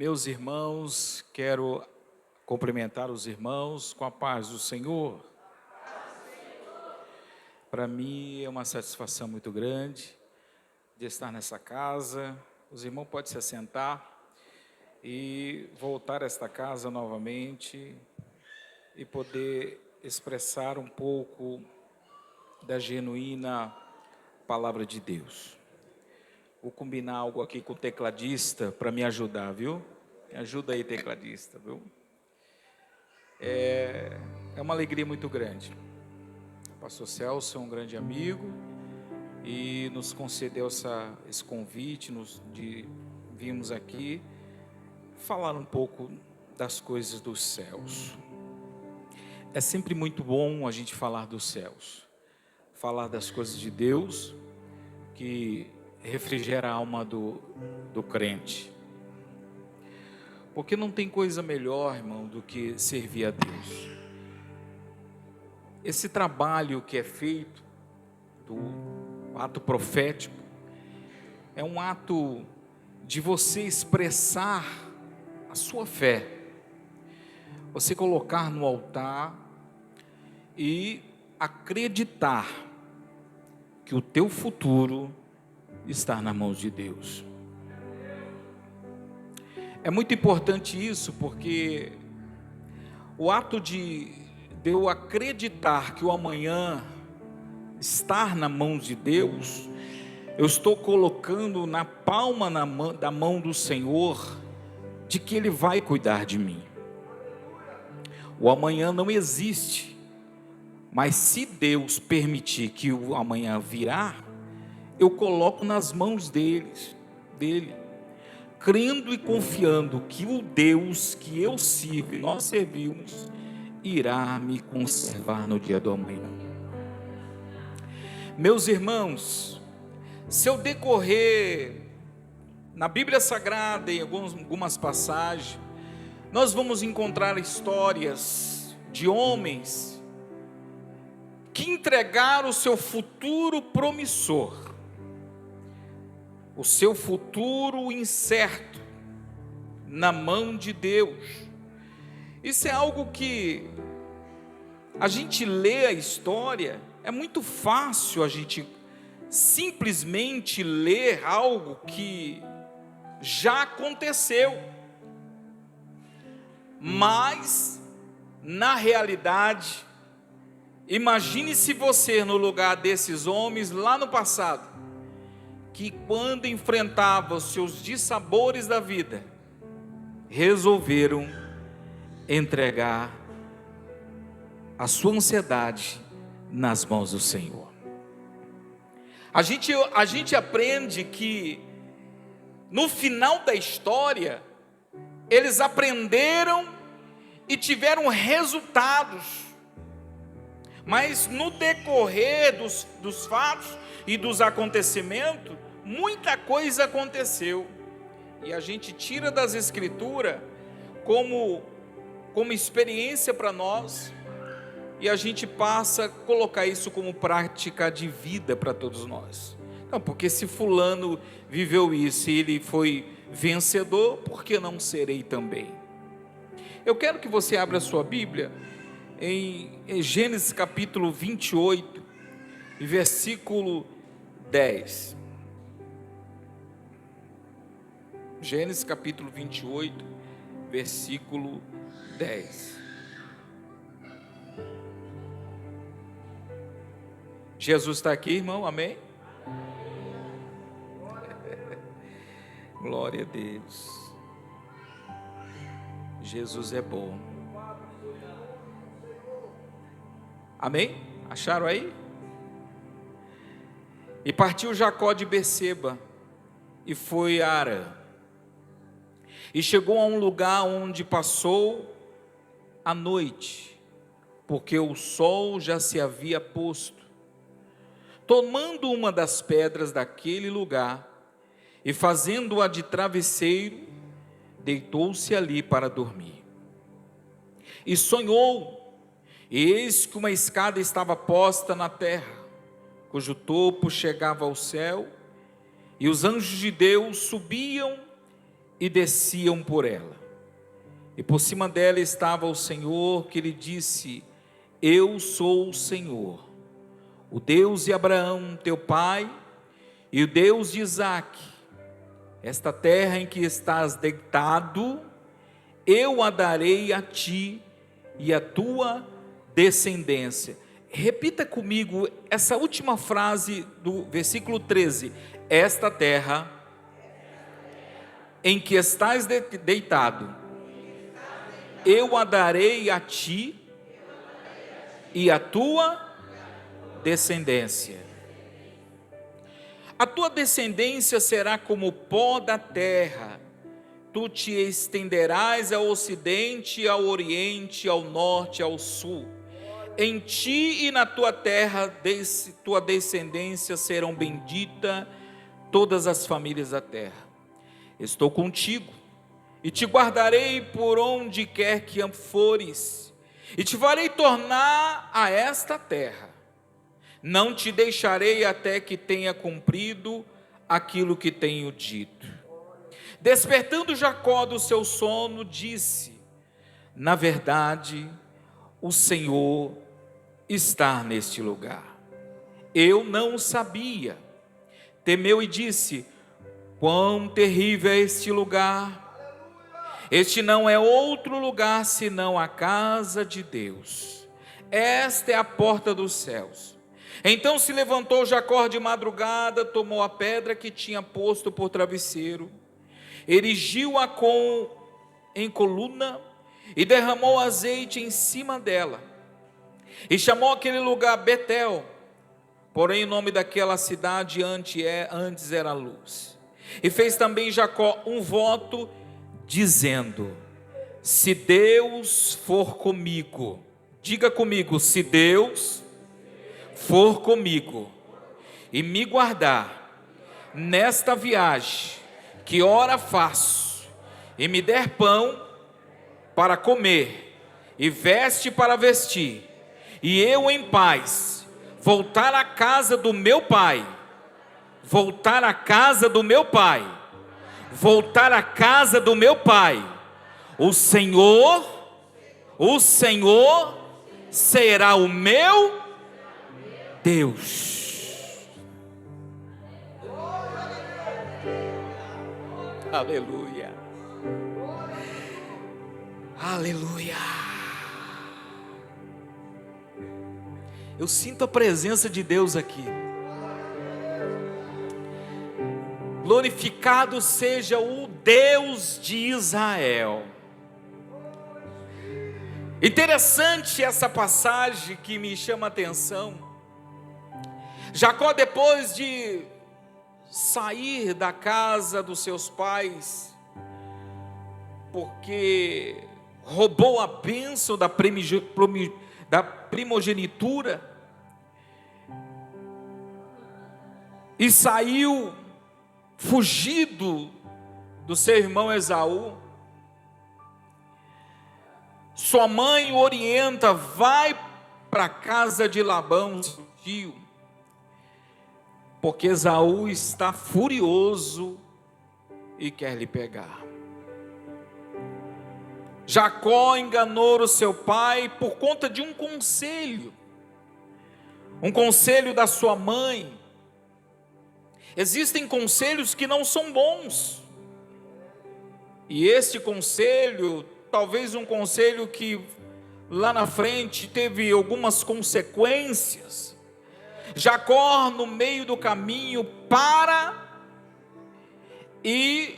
Meus irmãos, quero cumprimentar os irmãos com a paz do Senhor. Para mim é uma satisfação muito grande de estar nessa casa. Os irmãos podem se assentar e voltar a esta casa novamente e poder expressar um pouco da genuína palavra de Deus. Vou combinar algo aqui com o tecladista para me ajudar, viu? Me ajuda aí, tecladista, viu? É uma alegria muito grande. O pastor Celso é um grande amigo e nos concedeu esse convite, vimos aqui falar um pouco das coisas dos céus. É sempre muito bom a gente falar dos céus, falar das coisas de Deus, que refrigera a alma do crente. Porque não tem coisa melhor, irmão, do que servir a Deus. Esse trabalho que é feito, do ato profético, é um ato de você expressar a sua fé, você colocar no altar e acreditar que o teu futuro está nas mãos de Deus. É muito importante isso, porque o ato de eu acreditar que o amanhã está na mão de Deus, eu estou colocando na palma da mão do Senhor, de que Ele vai cuidar de mim. O amanhã não existe, mas se Deus permitir que o amanhã virá, eu coloco nas mãos dele, crendo e confiando que o Deus que eu sirvo e nós servimos, irá me conservar no dia do amanhã. Meus irmãos, se eu decorrer na Bíblia Sagrada, em algumas passagens, nós vamos encontrar histórias de homens que entregaram o seu futuro promissor, o seu futuro incerto, na mão de Deus. Isso é algo que a gente lê a história, é muito fácil a gente simplesmente ler algo que já aconteceu, mas na realidade, imagine se você no lugar desses homens lá no passado, que quando enfrentavam os seus dissabores da vida, resolveram entregar a sua ansiedade nas mãos do Senhor. A gente aprende que no final da história, eles aprenderam e tiveram resultados, mas no decorrer dos fatos e dos acontecimentos, muita coisa aconteceu, e a gente tira das Escrituras como experiência para nós, e a gente passa a colocar isso como prática de vida para todos nós. Não, porque se fulano viveu isso e ele foi vencedor, por que não serei também? Eu quero que você abra a sua Bíblia em Gênesis capítulo 28, versículo 10. Gênesis capítulo 28, versículo 10. Jesus está aqui, irmão, amém? Glória a Deus. Jesus é bom. Amém? Acharam aí? E partiu Jacó de Berseba e foi a Harã, e chegou a um lugar onde passou a noite, porque o sol já se havia posto. Tomando uma das pedras daquele lugar e fazendo-a de travesseiro, deitou-se ali para dormir. E sonhou, e eis que uma escada estava posta na terra, cujo topo chegava ao céu, e os anjos de Deus subiam e desciam por ela. E por cima dela estava o Senhor, que lhe disse: Eu sou o Senhor, o Deus de Abraão, teu pai, e o Deus de Isaque. Esta terra em que estás deitado, eu a darei a ti e a tua descendência. Repita comigo essa última frase do versículo 13. Esta terra em que estás deitado, eu a darei a ti e a tua descendência. A tua descendência será como o pó da terra. Tu te estenderás ao ocidente, ao oriente, ao norte, ao sul. Em ti e na tua terra, tua descendência serão benditas todas as famílias da terra. Estou contigo e te guardarei por onde quer que fores, e te farei tornar a esta terra. Não te deixarei até que tenha cumprido aquilo que tenho dito. Despertando Jacó do seu sono, disse: Na verdade, o Senhor está neste lugar. Eu não o sabia. Temeu e disse: Quão terrível é este lugar! Este não é outro lugar senão a casa de Deus. Esta é a porta dos céus. Então se levantou Jacó de madrugada, tomou a pedra que tinha posto por travesseiro, erigiu-a em coluna e derramou azeite em cima dela. E chamou aquele lugar Betel, porém o nome daquela cidade antes era Luz. E fez também Jacó um voto, dizendo: Se Deus for comigo, diga comigo, se Deus for comigo e me guardar nesta viagem que ora faço, e me der pão para comer e veste para vestir, e eu em paz voltar à casa do meu pai, voltar à casa do meu pai, voltar à casa do meu pai, o Senhor será o meu Deus. Aleluia, aleluia. Eu sinto a presença de Deus aqui. Glorificado seja o Deus de Israel. Interessante essa passagem que me chama a atenção. Jacó, depois de sair da casa dos seus pais, porque roubou a bênção da primogenitura, e saiu fugido do seu irmão Esaú, sua mãe o orienta: vai para a casa de Labão, seu tio, porque Esaú está furioso e quer lhe pegar. Jacó enganou o seu pai por conta de um conselho da sua mãe. Existem conselhos que não são bons, e este conselho, talvez um conselho que lá na frente teve algumas consequências. Jacó, no meio do caminho, para e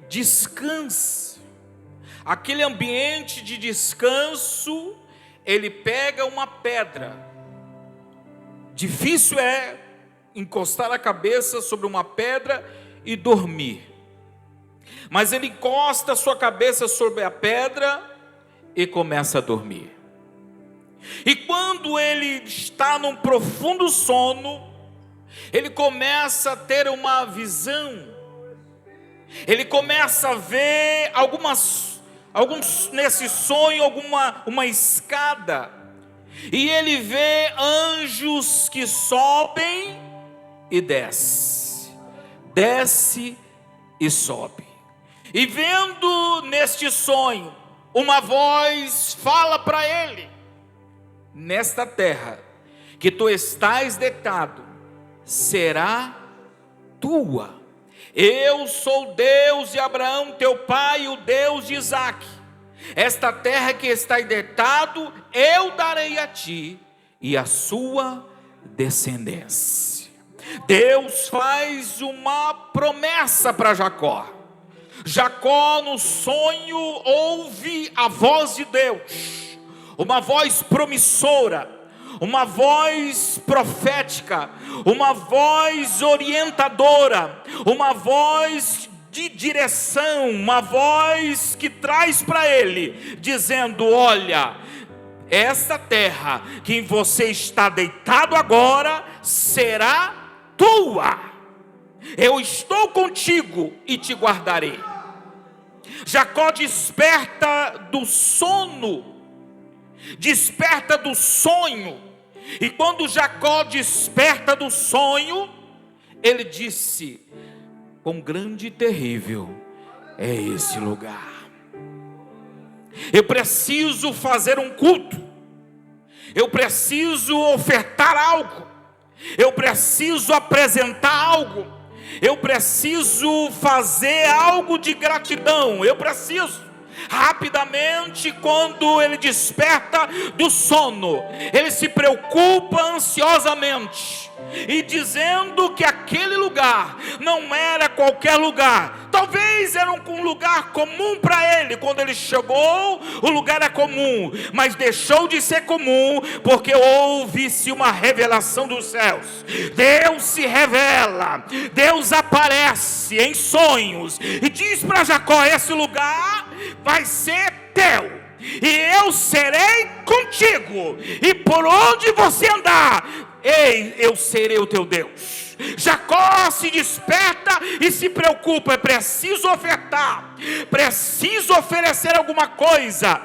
descansa. Aquele ambiente de descanso, ele pega uma pedra. Difícil é encostar a cabeça sobre uma pedra e dormir, mas ele encosta a sua cabeça sobre a pedra e começa a dormir. E quando ele está num profundo sono, ele começa a ter uma visão. Ele começa a ver nesse sonho, uma escada. E ele vê anjos que sobem e desce e sobe. E vendo neste sonho, uma voz fala para ele: nesta terra que tu estás deitado, será tua. Eu sou o Deus de Abraão, teu pai, e o Deus de Isaque. Esta terra que está deitado, eu darei a ti e a sua descendência. Deus faz uma promessa para Jacó. Jacó no sonho ouve a voz de Deus, uma voz promissora, uma voz profética, uma voz orientadora, uma voz de direção, uma voz que traz para ele, dizendo: olha, esta terra que você está deitado agora será tua. Eu estou contigo e te guardarei. Jacó desperta do sono, desperta do sonho. E quando Jacó desperta do sonho, ele disse: quão grande e terrível é esse lugar. Eu preciso fazer um culto, eu preciso ofertar algo, eu preciso apresentar algo, eu preciso fazer algo de gratidão, eu preciso. Rapidamente, quando ele desperta do sono, ele se preocupa ansiosamente, e dizendo que aquele lugar não era qualquer lugar. Talvez era um lugar comum para ele. Quando ele chegou, o lugar era comum, mas deixou de ser comum, porque houve-se uma revelação dos céus. Deus se revela, Deus aparece em sonhos, e diz para Jacó: esse lugar vai ser teu, e eu serei contigo, e por onde você andar, ei, eu serei o teu Deus. Jacó se desperta e se preocupa: é preciso ofertar, preciso oferecer alguma coisa.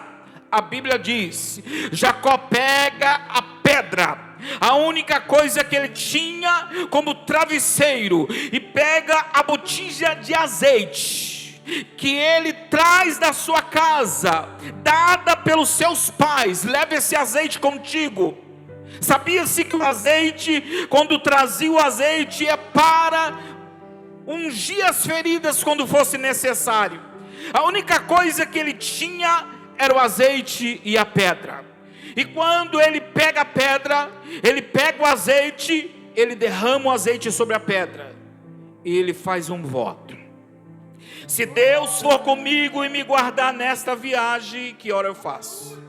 A Bíblia diz: Jacó pega a pedra, a única coisa que ele tinha como travesseiro, e pega a botija de azeite que ele traz da sua casa, dada pelos seus pais. Leva esse azeite contigo. Sabia-se que o azeite, quando trazia o azeite, é para ungir as feridas quando fosse necessário. A única coisa que ele tinha era o azeite e a pedra. E quando ele pega a pedra, ele pega o azeite, ele derrama o azeite sobre a pedra, e ele faz um voto: se Deus for comigo e me guardar nesta viagem, que hora eu faço?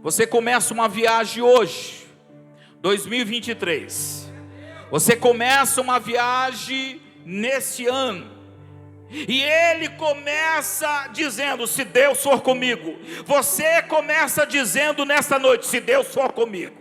Você começa uma viagem hoje, 2023. Você começa uma viagem nesse ano, e ele começa dizendo: se Deus for comigo. Você começa dizendo nesta noite: se Deus for comigo,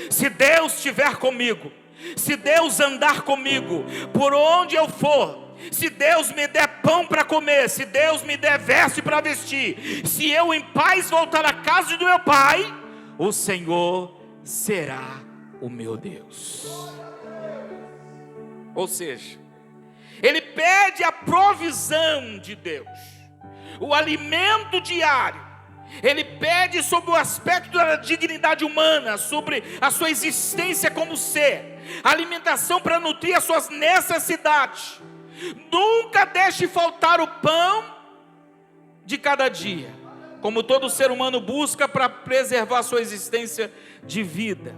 se Deus estiver comigo, se Deus andar comigo, por onde eu for, se Deus me der pão para comer, se Deus me der veste para vestir, se eu em paz voltar à casa do meu pai, o Senhor será o meu Deus. Ou seja, ele pede a provisão de Deus, o alimento diário. Ele pede sobre o aspecto da dignidade humana, sobre a sua existência como ser, alimentação para nutrir as suas necessidades. Nunca deixe faltar o pão de cada dia, como todo ser humano busca para preservar a sua existência de vida.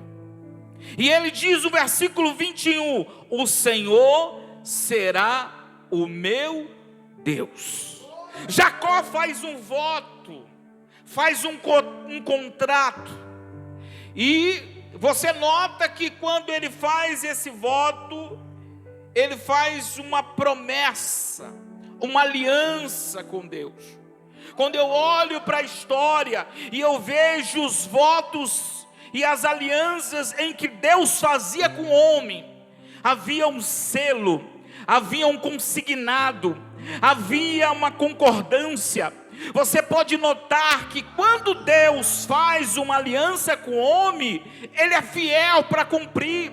E ele diz no versículo 21, o Senhor será o meu Deus. Jacó faz um voto, faz um contrato, e você nota que quando ele faz esse voto, ele faz uma promessa, uma aliança com Deus. Quando eu olho para a história e eu vejo os votos e as alianças em que Deus fazia com o homem, havia um selo, havia um consignado, havia uma concordância. Você pode notar que quando Deus faz uma aliança com o homem, Ele é fiel para cumprir.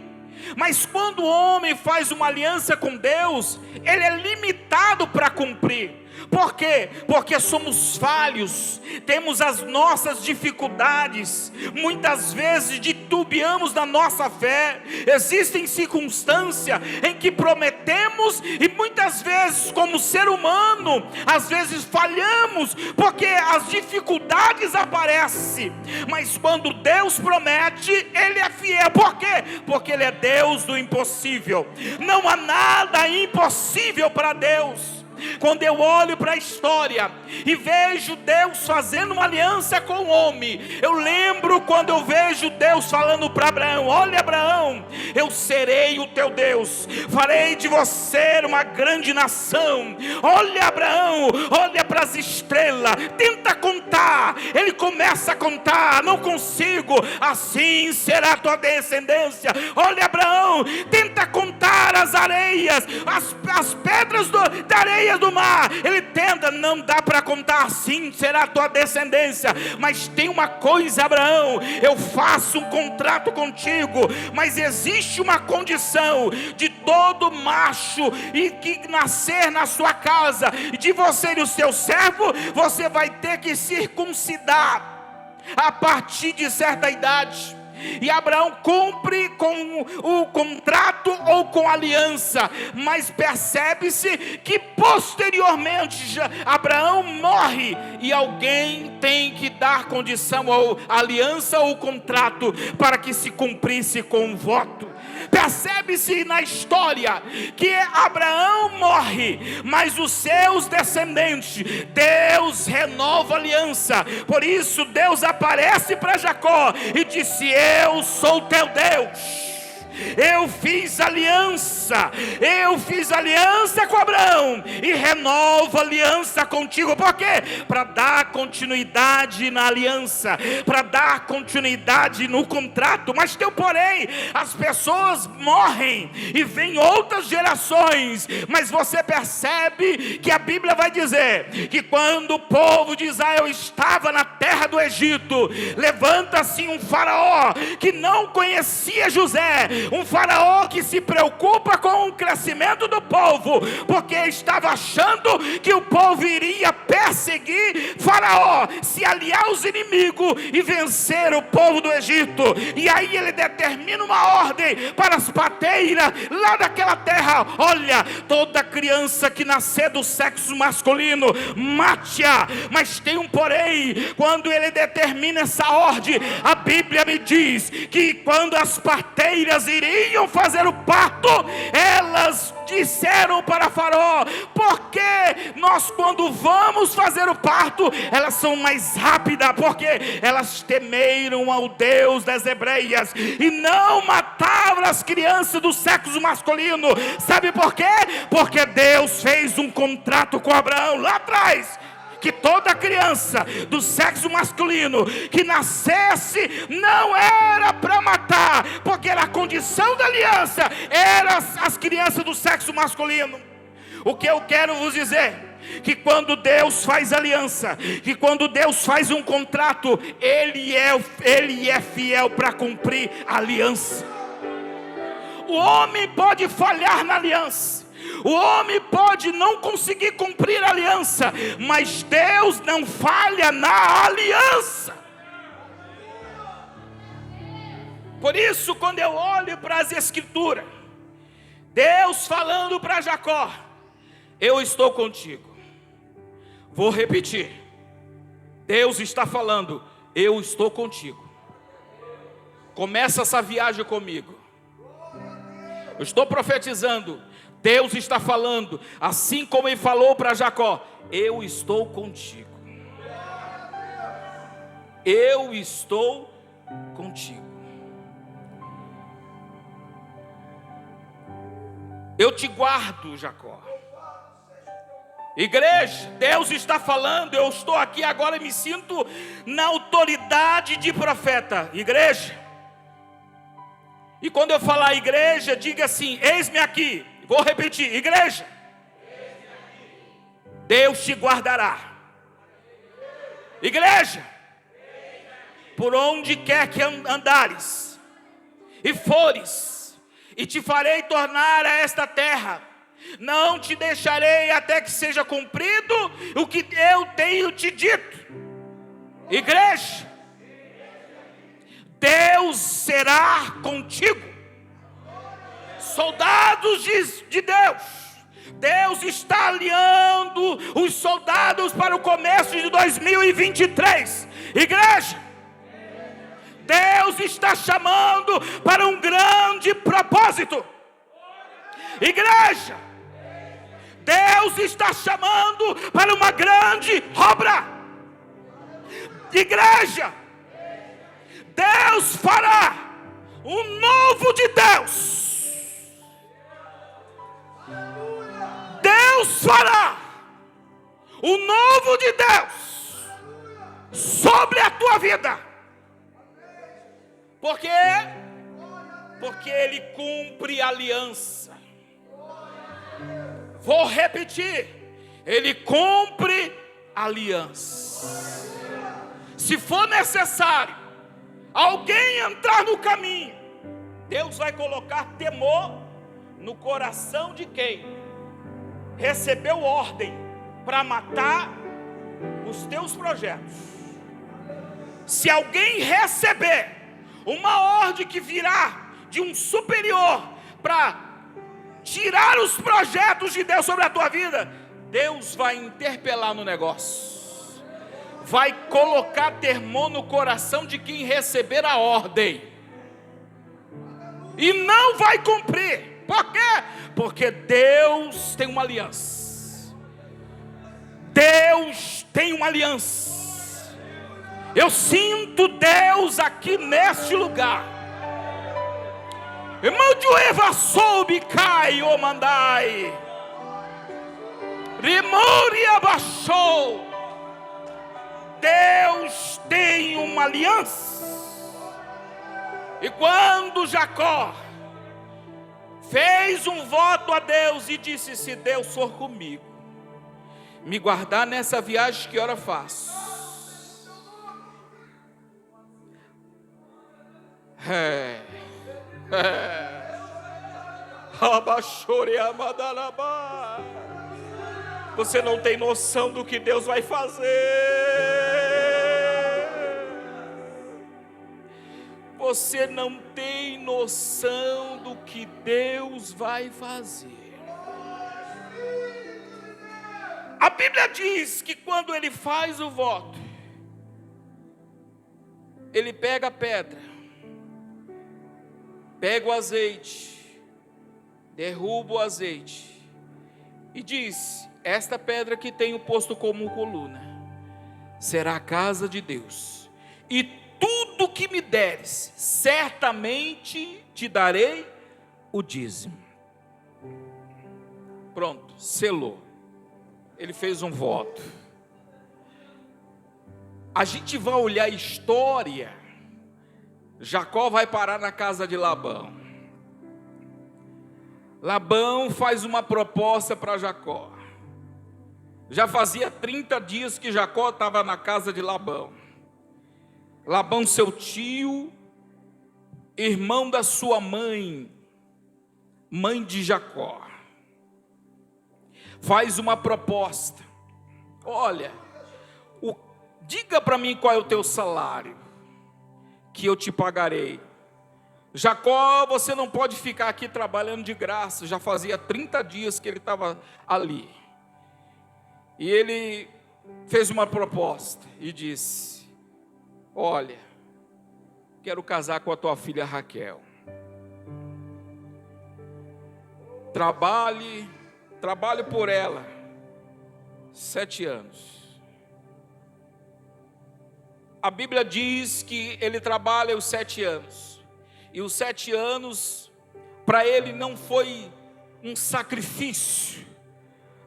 Mas quando o homem faz uma aliança com Deus, ele é limitado para cumprir. Por quê? Porque somos falhos, temos as nossas dificuldades, muitas vezes titubeamos na nossa fé. Existem circunstâncias em que prometemos e muitas vezes, como ser humano, às vezes falhamos, porque as dificuldades aparecem. Mas quando Deus promete, Ele é fiel. Por quê? Porque Ele é Deus do impossível. Não há nada impossível para Deus. Quando eu olho para a história e vejo Deus fazendo uma aliança com o homem, eu lembro quando eu vejo Deus falando para Abraão: olha, Abraão, eu serei o teu Deus, farei de você uma grande nação. Olha, Abraão, olha para as estrelas, tenta contar. Ele começa a contar: não consigo. Assim será a tua descendência. Olha, Abraão, tenta contar as areias, as pedras da areia do mar. Ele tenta, não dá para contar. Assim será a tua descendência. Mas tem uma coisa, Abraão, eu faço um contrato contigo, mas existe uma condição: de todo macho e que nascer na sua casa, de você e o seu servo, você vai ter que circuncidar a partir de certa idade. E Abraão cumpre com o contrato ou com a aliança, mas percebe-se que posteriormente Abraão morre e alguém tem que dar condição ou aliança ou contrato para que se cumprisse com o voto. Percebe-se na história que Abraão morre, mas os seus descendentes, Deus renova a aliança. Por isso Deus aparece para Jacó e disse: eu sou teu Deus. Eu fiz aliança com Abraão e renovo a aliança contigo. Por quê? Para dar continuidade na aliança, para dar continuidade no contrato. Mas tem um porém: as pessoas morrem e vêm outras gerações. Mas você percebe que a Bíblia vai dizer que quando o povo de Israel estava na terra do Egito, levanta-se um faraó que não conhecia José, um faraó que se preocupa com o crescimento do povo, porque estava achando que o povo iria perseguir faraó, se aliar aos inimigos e vencer o povo do Egito. E aí ele determina uma ordem para as parteiras lá daquela terra: olha, toda criança que nascer do sexo masculino, mate-a. Mas tem um porém: quando ele determina essa ordem, a Bíblia me diz que quando as parteiras iriam fazer o parto, elas disseram para Faraó: porque nós, quando vamos fazer o parto, elas são mais rápidas, porque elas temeram ao Deus das hebreias e não matavam as crianças do sexo masculino. Sabe por quê? Porque Deus fez um contrato com Abraão lá atrás, que toda criança do sexo masculino que nascesse não era para matar, porque era a condição da aliança, eram as crianças do sexo masculino. O que eu quero vos dizer, que quando Deus faz aliança, que quando Deus faz um contrato, Ele é fiel para cumprir a aliança. O homem pode falhar na aliança, o homem pode não conseguir cumprir a aliança, mas Deus não falha na aliança. Por isso, quando eu olho para as Escrituras, Deus falando para Jacó: eu estou contigo. Vou repetir: Deus está falando: eu estou contigo. Começa essa viagem comigo. Eu estou profetizando. Deus está falando, assim como Ele falou para Jacó: eu estou contigo. Eu estou contigo. Eu te guardo, Jacó. Igreja, Deus está falando. Eu estou aqui agora e me sinto na autoridade de profeta. Igreja. E quando eu falar igreja, diga assim: eis-me aqui. Vou repetir: igreja, Deus te guardará. Igreja, por onde quer que andares e fores, e te farei tornar a esta terra. Não te deixarei até que seja cumprido o que eu tenho te dito. Igreja, Deus será contigo. Soldados de Deus, Deus está alinhando os soldados para o começo de 2023. Igreja, Deus está chamando para um grande propósito. Igreja, Deus está chamando para uma grande obra. Igreja, Deus fará um novo de Deus. Deus fará o novo de Deus sobre a tua vida. Por quê? Porque Ele cumpre aliança. Vou repetir, Ele cumpre aliança. Se for necessário alguém entrar no caminho, Deus vai colocar temor no coração de quem recebeu ordem para matar os teus projetos. Se alguém receber uma ordem que virá de um superior para tirar os projetos de Deus sobre a tua vida, Deus vai interpelar no negócio, vai colocar temor no coração de quem receber a ordem, e não vai cumprir. Por quê? Porque Deus tem uma aliança. Deus tem uma aliança. Eu sinto Deus aqui neste lugar. Irmão de Eva soube cai o mandai. Rimori abaixou. Deus tem uma aliança. E quando Jacó fez um voto a Deus e disse: se Deus for comigo, me guardar nessa viagem, que hora faço? Você não tem noção do que Deus vai fazer. Você não tem noção do que Deus vai fazer. A Bíblia diz que quando ele faz o voto, ele pega a pedra, pega o azeite, derruba o azeite e diz: esta pedra que tenho posto como coluna será a casa de Deus, e tudo que me deres, certamente te darei o dízimo. Pronto, selou. Ele fez um voto. A gente vai olhar a história. Jacó vai parar na casa de Labão. Labão faz uma proposta para Jacó. Já fazia 30 dias que Jacó estava na casa de Labão. Labão, seu tio, irmão da sua mãe, mãe de Jacó, faz uma proposta: olha, diga para mim qual é o teu salário, que eu te pagarei. Jacó, você não pode ficar aqui trabalhando de graça. Já fazia 30 dias que ele estava ali. E ele fez uma proposta e disse: olha, quero casar com a tua filha Raquel. Trabalhe por ela 7 anos. A Bíblia diz que ele trabalha os 7 anos. E os 7 anos, para ele não foi um sacrifício,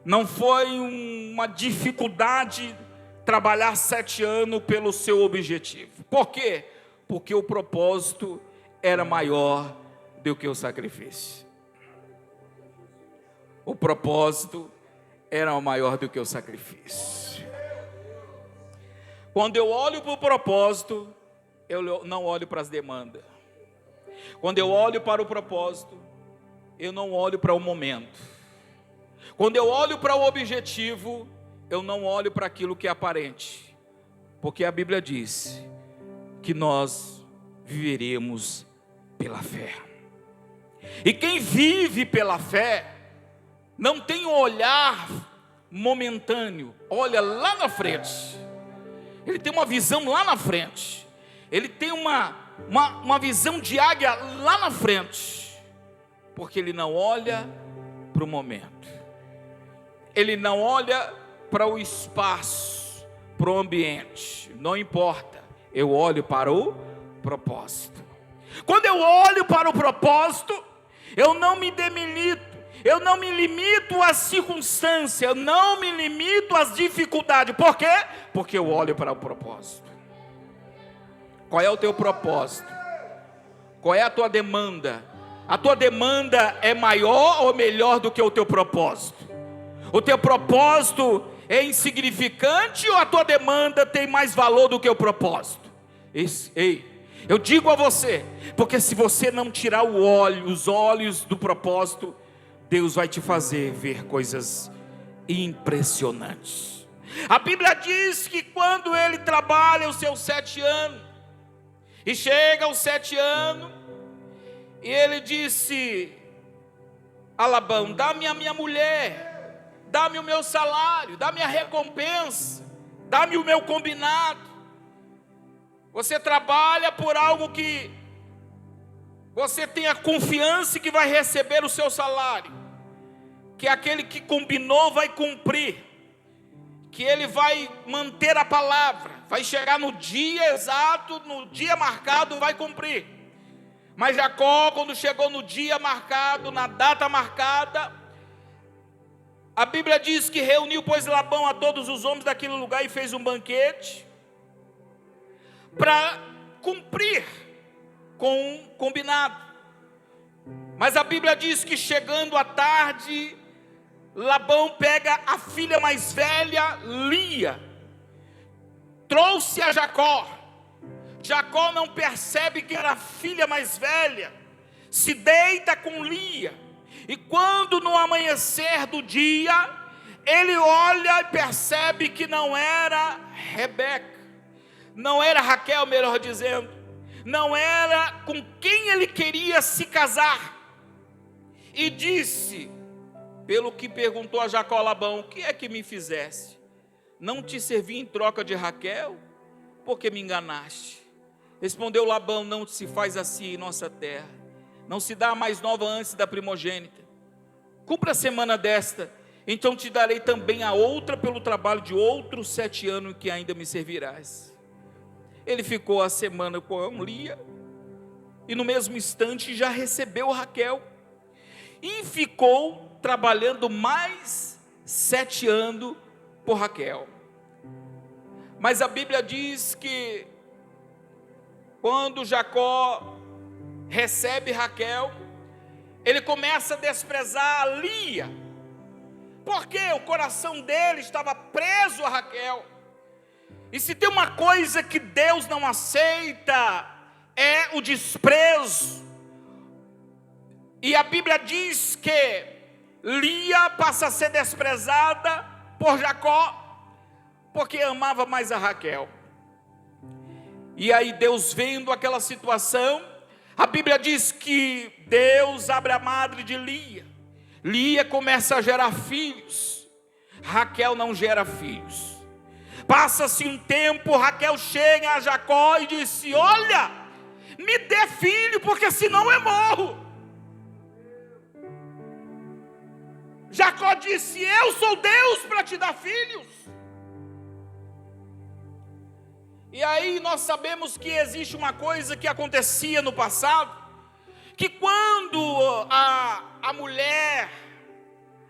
não foi uma dificuldade trabalhar 7 anos pelo seu objetivo. Por quê? Porque o propósito era maior do que o sacrifício. O propósito era maior do que o sacrifício. Quando eu olho para o propósito, eu não olho para as demandas. Quando eu olho para o propósito, eu não olho para o momento. Quando eu olho para o objetivo, eu não olho para aquilo que é aparente. Porque a Bíblia diz que nós viveremos pela fé. E quem vive pela fé não tem um olhar momentâneo, olha lá na frente. Ele tem uma visão lá na frente. Ele tem uma visão de águia lá na frente. Porque ele não olha para o momento. Ele não olha para o espaço, para o ambiente. Não importa. Eu olho para o propósito. Quando eu olho para o propósito, eu não me debilito. Eu não me limito às circunstâncias, eu não me limito às dificuldades. Por quê? Porque eu olho para o propósito. Qual é o teu propósito? Qual é a tua demanda? A tua demanda é maior ou melhor do que o teu propósito? O teu propósito é insignificante ou a tua demanda tem mais valor do que o propósito? Ei, eu digo a você, porque se você não tirar os olhos do propósito, Deus vai te fazer ver coisas impressionantes. A Bíblia diz que quando ele trabalha os seus 7 anos, e chega aos 7 anos, e ele disse a Labão: dá-me a minha mulher, dá-me o meu salário, dá-me a recompensa, dá-me o meu combinado. Você trabalha por algo que você tem a confiança que vai receber o seu salário, que aquele que combinou vai cumprir, que ele vai manter a palavra, vai chegar no dia exato, no dia marcado, vai cumprir. Mas Jacó, quando chegou no dia marcado, na data marcada, a Bíblia diz que reuniu, pois, Labão a todos os homens daquele lugar e fez um banquete para cumprir com um combinado. Mas a Bíblia diz que chegando à tarde, Labão pega a filha mais velha, Lia, trouxe a Jacó. Jacó não percebe que era a filha mais velha, se deita com Lia, e quando no amanhecer do dia, ele olha e percebe que não era Rebeca, não era Raquel, melhor dizendo, não era com quem ele queria se casar, e disse, pelo que perguntou a Jacó Labão: o que é que me fizesse? Não te servi em troca de Raquel? Porque me enganaste. Respondeu Labão: não se faz assim em nossa terra, não se dá a mais nova antes da primogênita. Cumpra a semana desta, então te darei também a outra pelo trabalho de outros 7 anos que ainda me servirás. Ele ficou a semana com Lia, e no mesmo instante já recebeu Raquel, e ficou trabalhando mais 7 anos por Raquel. Mas a Bíblia diz que quando Jacó recebe Raquel, ele começa a desprezar a Lia, porque o coração dele estava preso a Raquel. E se tem uma coisa que Deus não aceita, é o desprezo. E a Bíblia diz que Lia passa a ser desprezada por Jacó, porque amava mais a Raquel. E aí Deus, vendo aquela situação, a Bíblia diz que Deus abre a madre de Lia. Lia começa a gerar filhos, Raquel não gera filhos. Passa-se um tempo, Raquel chega a Jacó e disse: olha, me dê filho, porque senão eu morro. Jacó disse: eu sou Deus para te dar filhos. E aí nós sabemos que existe uma coisa que acontecia no passado, que quando a mulher,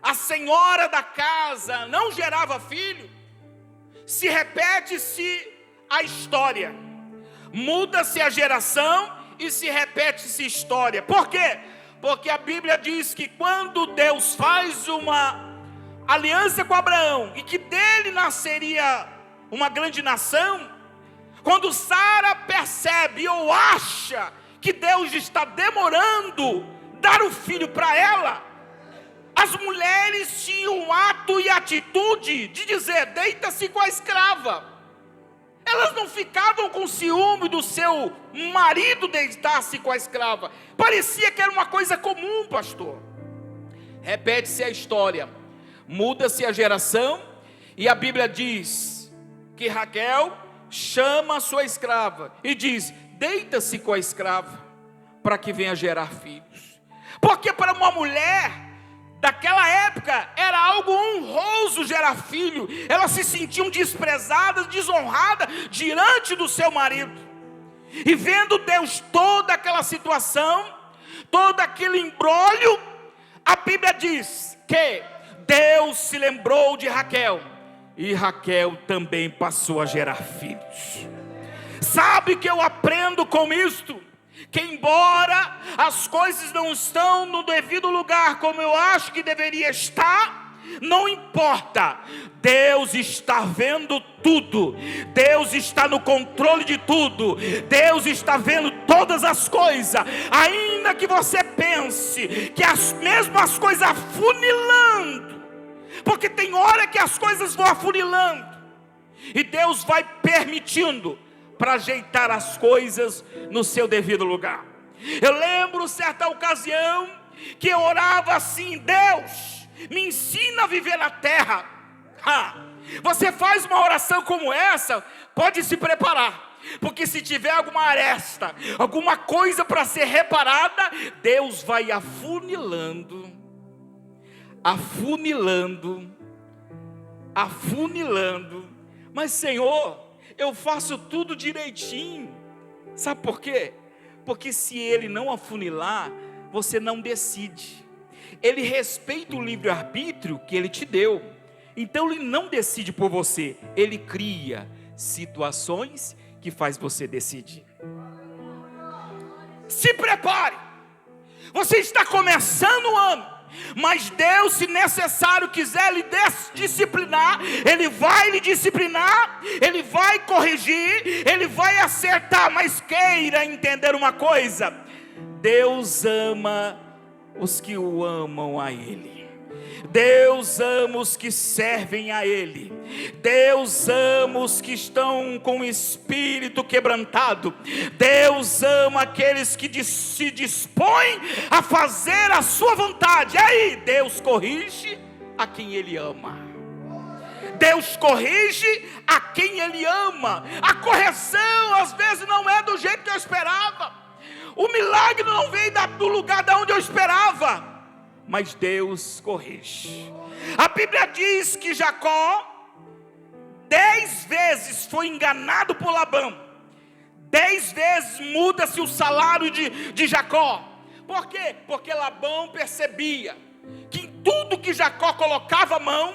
a senhora da casa, não gerava filho, se repete-se a história, muda-se a geração e se repete-se a história. Por quê? Porque a Bíblia diz que quando Deus faz uma aliança com Abraão, e que dele nasceria uma grande nação, quando Sara percebe ou acha que Deus está demorando, dar o filho para ela, as mulheres tinham o ato e a atitude de dizer: deita-se com a escrava. Elas não ficavam com ciúme do seu marido deitar-se com a escrava. Parecia que era uma coisa comum, pastor. Repete-se a história, muda-se a geração, e a Bíblia diz que Raquel chama a sua escrava e diz: deita-se com a escrava, para que venha gerar filhos. Porque para uma mulher daquela época era algo honroso gerar filho. Elas se sentiam desprezadas, desonradas diante do seu marido. E vendo Deus toda aquela situação, todo aquele imbróglio, a Bíblia diz que Deus se lembrou de Raquel, e Raquel também passou a gerar filhos. Sabe que eu aprendo com isto? Que embora as coisas não estão no devido lugar como eu acho que deveria estar, não importa, Deus está vendo tudo, Deus está no controle de tudo, Deus está vendo todas as coisas. Ainda que você pense que as mesmas coisas afunilando, porque tem hora que as coisas vão afunilando, e Deus vai permitindo para ajeitar as coisas no seu devido lugar. Eu lembro certa ocasião que eu orava assim: Deus, me ensina a viver na terra. Você faz uma oração como essa, pode se preparar, porque se tiver alguma aresta, alguma coisa para ser reparada, Deus vai afunilando, mas Senhor, eu faço tudo direitinho. Sabe por quê? Porque se Ele não afunilar, você não decide. Ele respeita o livre-arbítrio que Ele te deu. Então Ele não decide por você. Ele cria situações que faz você decidir. Se prepare. Você está começando o ano, mas Deus, se necessário quiser lhe disciplinar, Ele vai lhe disciplinar, Ele vai corrigir, Ele vai acertar. Mas queira entender uma coisa: Deus ama os que o amam a Ele. Deus ama os que servem a Ele. Deus ama os que estão com o espírito quebrantado. Deus ama aqueles que se dispõem a fazer a sua vontade. Aí Deus corrige a quem Ele ama. Deus corrige a quem Ele ama. A correção às vezes não é do jeito que eu esperava. O milagre não veio do lugar de onde eu esperava, mas Deus corrige. A Bíblia diz que Jacó 10 vezes foi enganado por Labão. 10 vezes muda-se o salário de Jacó. Por quê? Porque Labão percebia que em tudo que Jacó colocava a mão,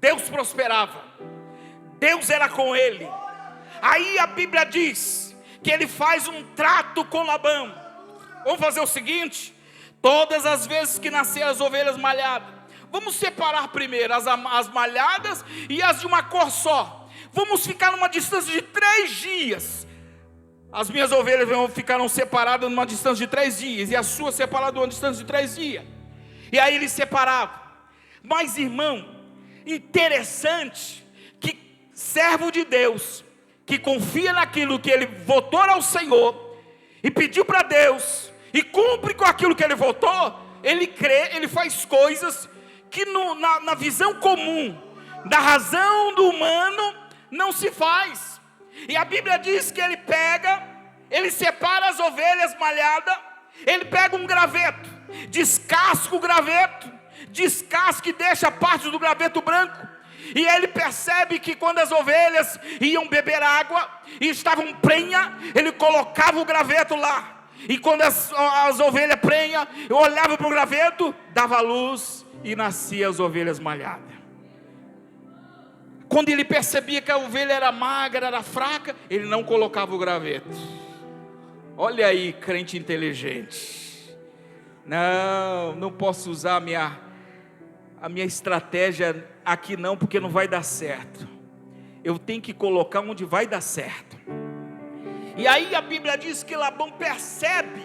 Deus prosperava, Deus era com ele. Aí a Bíblia diz que ele faz um trato com Labão: vamos fazer o seguinte, todas as vezes que nascer as ovelhas malhadas, vamos separar primeiro as malhadas e as de uma cor só. Vamos ficar numa distância de 3 dias. As minhas ovelhas ficaram separadas numa distância de 3 dias, e as suas separadas numa distância de 3 dias. E aí eles separavam. Mas irmão, interessante que servo de Deus, que confia naquilo que ele votou ao Senhor, e pediu para Deus, e cumpre com aquilo que ele votou, ele crê, ele faz coisas que na visão comum, da razão do humano, não se faz. E a Bíblia diz que ele separa as ovelhas malhadas, ele pega um graveto, descasca o graveto, descasca e deixa parte do graveto branco. E ele percebe que quando as ovelhas iam beber água e estavam prenha, ele colocava o graveto lá. E quando as ovelhas prenha, eu olhava para o graveto, dava luz e nascia as ovelhas malhadas. Quando ele percebia que a ovelha era magra, era fraca, ele não colocava o graveto. Olha aí, crente inteligente. Não posso usar a minha estratégia aqui não, porque não vai dar certo. Eu tenho que colocar onde vai dar certo. E aí a Bíblia diz que Labão percebe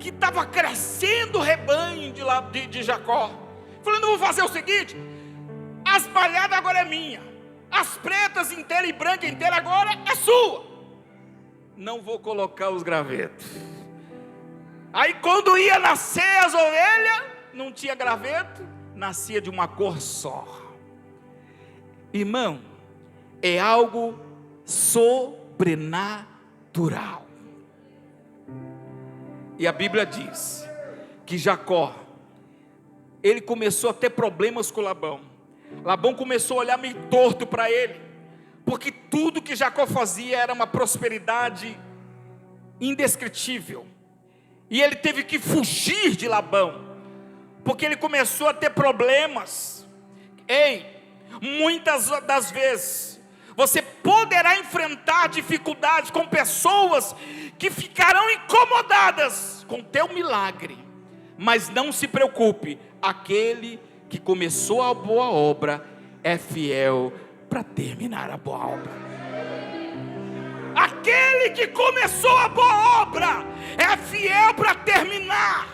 que estava crescendo o rebanho de Jacó. Falando: vou fazer o seguinte, as palhadas agora é minha, as pretas inteira e branca inteira agora é sua, não vou colocar os gravetos. Aí quando ia nascer as ovelhas, não tinha graveto, nascia de uma cor só. Irmão, é algo sobrenatural. E a Bíblia diz que Jacó, ele começou a ter problemas com Labão. Labão começou a olhar meio torto para ele, porque tudo que Jacó fazia era uma prosperidade indescritível. E ele teve que fugir de Labão, porque ele começou a ter problemas. Muitas das vezes você poderá enfrentar dificuldades com pessoas que ficarão incomodadas com teu milagre, mas não se preocupe, aquele que começou a boa obra é fiel para terminar a boa obra. Aquele que começou a boa obra é fiel para terminar,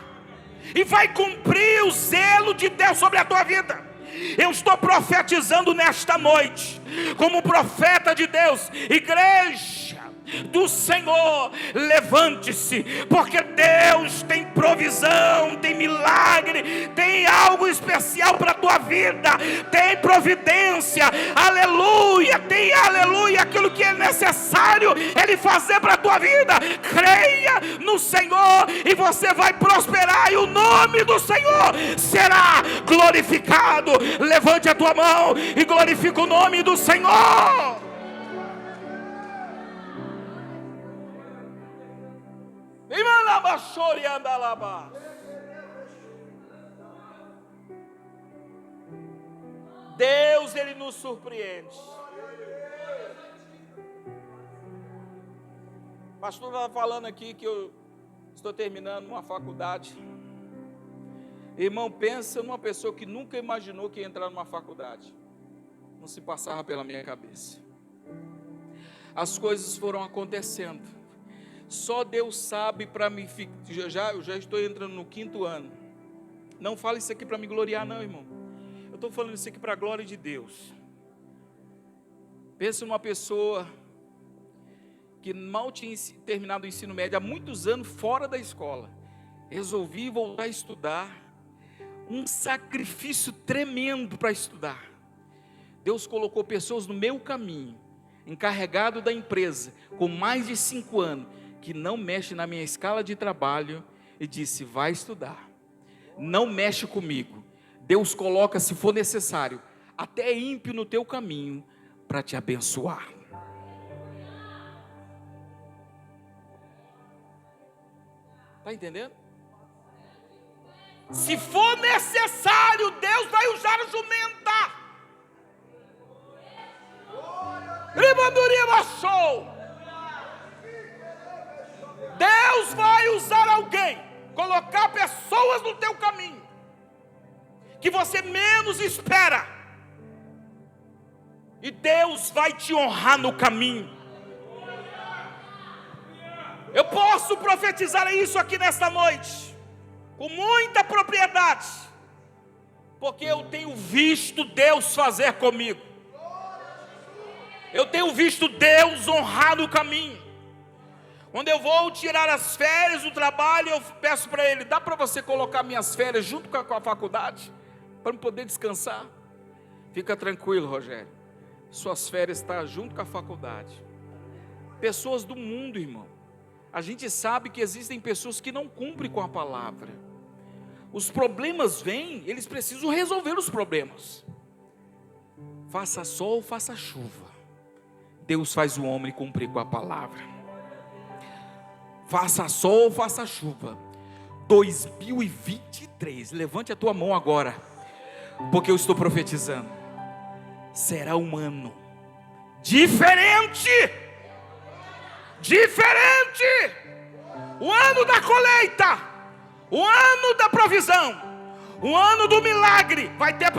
e vai cumprir o zelo de Deus sobre a tua vida. Eu estou profetizando nesta noite, como profeta de Deus, igreja do Senhor, levante-se, porque Deus tem provisão, tem milagre, tem algo especial para a tua vida, tem providência, aleluia, tem aleluia, aquilo que é necessário Ele fazer para a tua vida. Creia no Senhor e você vai prosperar, e o nome do Senhor será glorificado. Levante a tua mão e glorifica o nome do Senhor. Deus, Ele nos surpreende. O pastor estava falando aqui que eu estou terminando uma faculdade. Irmão, pensa numa pessoa que nunca imaginou que ia entrar numa faculdade. Não se passava pela minha cabeça. As coisas foram acontecendo. Só Deus sabe para mim. Eu já estou entrando no 5º ano. Não fala isso aqui para me gloriar, não, irmão. Eu estou falando isso aqui para a glória de Deus. Pensa numa pessoa que mal tinha terminado o ensino médio, há muitos anos fora da escola. Resolvi voltar a estudar. Um sacrifício tremendo para estudar. Deus colocou pessoas no meu caminho, encarregado da empresa, com mais de 5 anos, que não mexe na minha escala de trabalho, e disse: vai estudar, não mexe comigo. Deus coloca, se for necessário, até ímpio no teu caminho, para te abençoar. Está entendendo? Se for necessário, Deus vai usar a jumenta. Deus vai usar alguém, colocar pessoas no teu caminho, que você menos espera, e Deus vai te honrar no caminho. Eu posso profetizar isso aqui nesta noite, com muita propriedade, porque eu tenho visto Deus fazer comigo. Eu tenho visto Deus honrar no caminho. Quando eu vou tirar as férias do trabalho, eu peço para Ele: dá para você colocar minhas férias junto com a faculdade, para eu poder descansar? Fica tranquilo, Rogério, suas férias estão junto com a faculdade. Pessoas do mundo, irmão, a gente sabe que existem pessoas que não cumprem com a palavra. Os problemas vêm, eles precisam resolver os problemas. Faça sol, faça chuva, Deus faz o homem cumprir com a palavra. Faça sol, faça chuva. 2023, levante a tua mão agora, porque eu estou profetizando. Será um ano diferente. O ano da colheita, o ano da provisão, o ano do milagre. Vai ter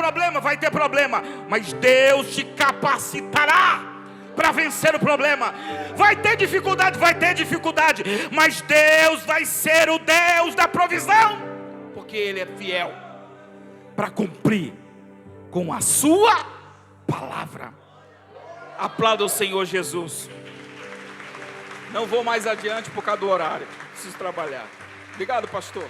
problema, mas Deus te capacitará para vencer o problema. Vai ter dificuldade, mas Deus vai ser o Deus da provisão, porque Ele é fiel para cumprir com a sua palavra. Aplauda o Senhor Jesus. Não vou mais adiante por causa do horário, preciso trabalhar. Obrigado, pastor.